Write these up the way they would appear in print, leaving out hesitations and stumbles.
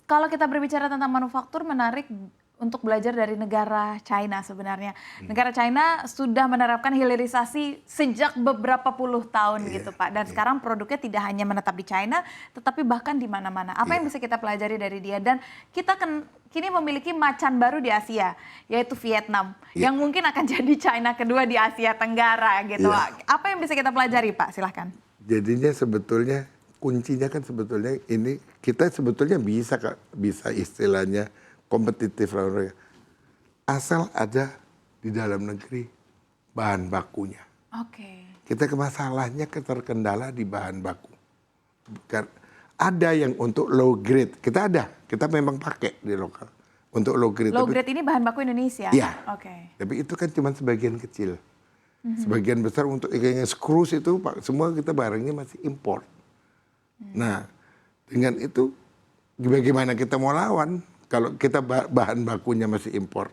Kalau kita berbicara tentang manufaktur, menarik untuk belajar dari negara China sebenarnya. Negara China sudah menerapkan hilirisasi sejak beberapa puluh tahun Iya, gitu Pak. Dan iya, sekarang produknya tidak hanya menetap di China, tetapi bahkan di mana-mana. Apa yang iya, bisa kita pelajari dari dia? Dan kita kini memiliki macan baru di Asia, yaitu Vietnam. iya, Yang mungkin akan jadi China kedua di Asia Tenggara gitu. iya. Apa yang bisa kita pelajari Pak? Silahkan. Jadinya sebetulnya kuncinya kan sebetulnya ini kita sebetulnya bisa Kak, bisa istilahnya kompetitif lawan mereka. Asal ada di dalam negeri bahan bakunya. Oke. Kita masalahnya terkendala di bahan baku. Ada yang untuk low grade, kita memang pakai di lokal untuk low grade. Low Tapi grade ini bahan baku Indonesia? ya, Oke. tapi itu kan cuma sebagian kecil. Sebagian besar untuk kayak screws itu Pak, semua kita barangnya masih impor. Nah, dengan itu bagaimana kita mau lawan kalau kita bahan bakunya masih impor.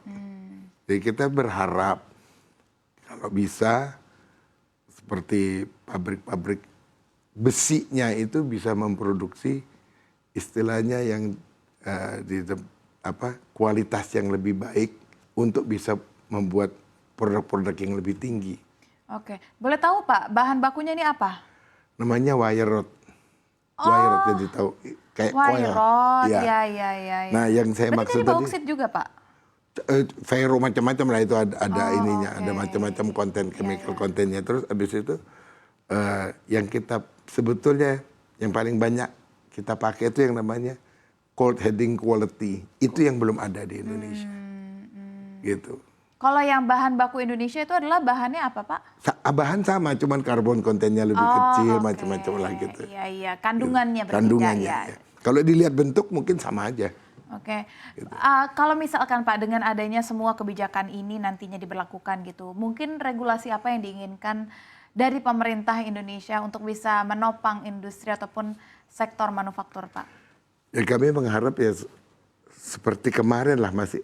Jadi kita berharap kalau bisa seperti pabrik-pabrik besinya itu bisa memproduksi istilahnya yang kualitas yang lebih baik untuk bisa membuat produk-produk yang lebih tinggi. Oke, boleh tahu Pak, bahan bakunya ini apa? Namanya wire rod. Wire rod Oh, jadi tahu kayak wire coil. rod, Ya. ya, ya, ya, ya. Nah, yang saya Berarti maksud dari tadi bauksit juga Pak? ferro macam-macam lah itu ada Oh, ininya, ada oke. macam-macam konten Ya, chemical ya. kontennya. Terus habis itu yang kita sebetulnya yang paling banyak kita pakai itu yang namanya cold heading quality. Itu yang belum ada di Indonesia. Gitu. Kalau yang bahan baku Indonesia itu adalah bahannya apa Pak? Bahan sama, cuman karbon kontennya lebih Oh, kecil, oke. macam-macam lah gitu. Iya, iya. Gitu. Kandungannya berbeda Kandungannya. ya. Ya. Kalau dilihat bentuk mungkin sama aja. Oke. Gitu. Kalau misalkan Pak dengan adanya semua kebijakan ini nantinya diberlakukan gitu, mungkin regulasi apa yang diinginkan dari pemerintah Indonesia untuk bisa menopang industri ataupun sektor manufaktur Pak? Ya kami mengharap ya seperti kemarin lah masih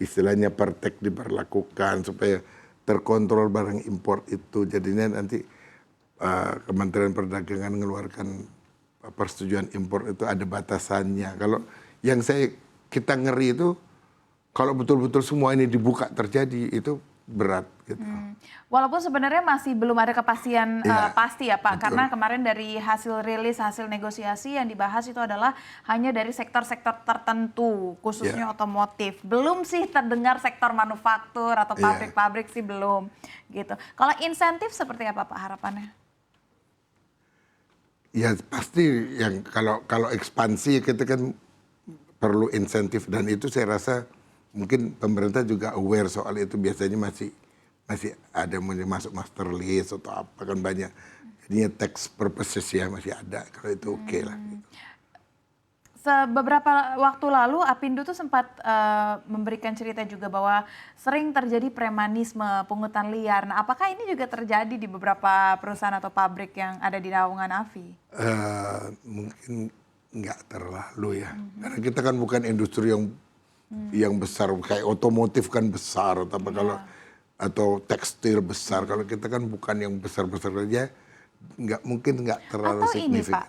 istilahnya pertek diberlakukan supaya terkontrol barang impor itu. Jadinya nanti Kementerian Perdagangan mengeluarkan persetujuan impor itu ada batasannya. Kalau yang kita ngeri itu kalau betul-betul semua ini dibuka terjadi itu berat gitu. Walaupun sebenarnya masih belum ada kepastian Iya, pasti ya Pak, betul. karena kemarin dari hasil rilis, hasil negosiasi yang dibahas itu adalah hanya dari sektor-sektor tertentu, khususnya Iya. otomotif. Belum sih terdengar sektor manufaktur atau Iya. pabrik-pabrik sih belum gitu. Kalau insentif seperti apa Pak harapannya? Ya pasti yang kalau ekspansi kita kan perlu insentif dan itu saya rasa mungkin pemerintah juga aware soal itu biasanya masih ada masuk master list atau apa kan banyak jadinya tax purposes ya masih ada kalau itu oke lah. Gitu. Beberapa waktu lalu Apindo tuh sempat memberikan cerita juga bahwa sering terjadi premanisme, pungutan liar. Nah, apakah ini juga terjadi di beberapa perusahaan atau pabrik yang ada di naungan AFI? Mungkin nggak terlalu ya karena kita kan bukan industri yang besar kayak otomotif kan besar atau apa kalau atau tekstil besar kalau kita kan bukan yang besar-besar aja mungkin nggak terlalu Atau ini signifikan. Pak,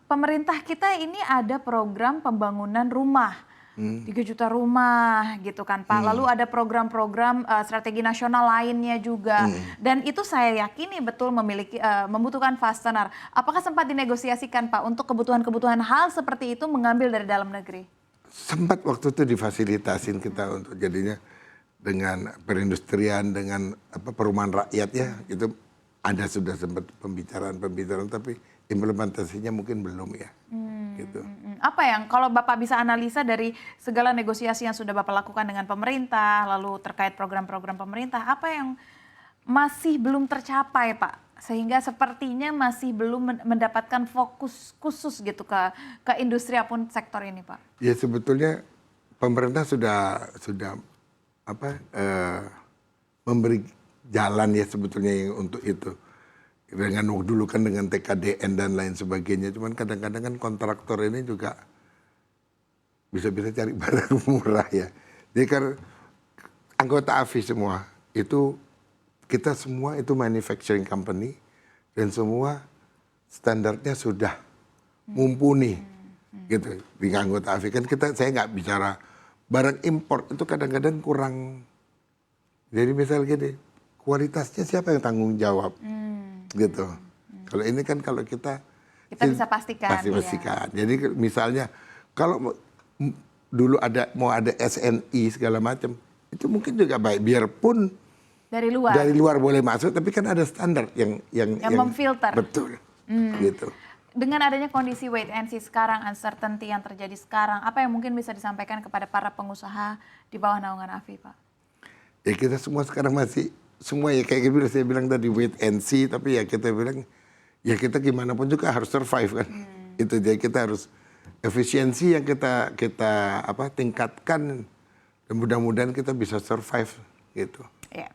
pemerintah kita ini ada program pembangunan rumah, 3 juta rumah gitu kan Pak. Lalu ada program-program strategi nasional lainnya juga. Dan itu saya yakini betul membutuhkan fastener. Apakah sempat dinegosiasikan Pak untuk kebutuhan-kebutuhan hal seperti itu mengambil dari dalam negeri? Sempat waktu itu difasilitasin kita untuk jadinya dengan perindustrian dengan perumahan rakyat ya itu ada sudah sempat pembicaraan tapi implementasinya mungkin belum ya gitu. Apa yang kalau Bapak bisa analisa dari segala negosiasi yang sudah Bapak lakukan dengan pemerintah lalu terkait program-program pemerintah apa yang masih belum tercapai Pak sehingga sepertinya masih belum mendapatkan fokus khusus gitu ke industri apapun sektor ini Pak? Ya sebetulnya pemerintah sudah memberi jalan ya sebetulnya yang untuk itu dengan dulu kan dengan TKDN dan lain sebagainya cuman kadang-kadang kan kontraktor ini juga bisa-bisa cari barang murah ya jadi kan anggota AFI semua itu kita semua itu manufacturing company dan semua standarnya sudah mumpuni gitu. Di anggota AFI kan saya nggak bicara barang impor itu kadang-kadang kurang. Jadi misal gini, kualitasnya siapa yang tanggung jawab, gitu. Kalau ini kan kalau kita bisa pastikan. pasti pastikan. Jadi misalnya kalau dulu mau ada SNI segala macam, itu mungkin juga baik. Biarpun dari luar boleh masuk, tapi kan ada standar yang memfilter. Betul, gitu. Dengan adanya kondisi wait and see sekarang, uncertainty yang terjadi sekarang, apa yang mungkin bisa disampaikan kepada para pengusaha di bawah naungan AFI, Pak? Ya kita semua sekarang semua ya kayak gitu saya bilang tadi wait and see, tapi ya kita bilang ya kita gimana pun juga harus survive kan. Itu jadi kita harus efisiensi yang kita tingkatkan dan mudah-mudahan kita bisa survive gitu. Ya.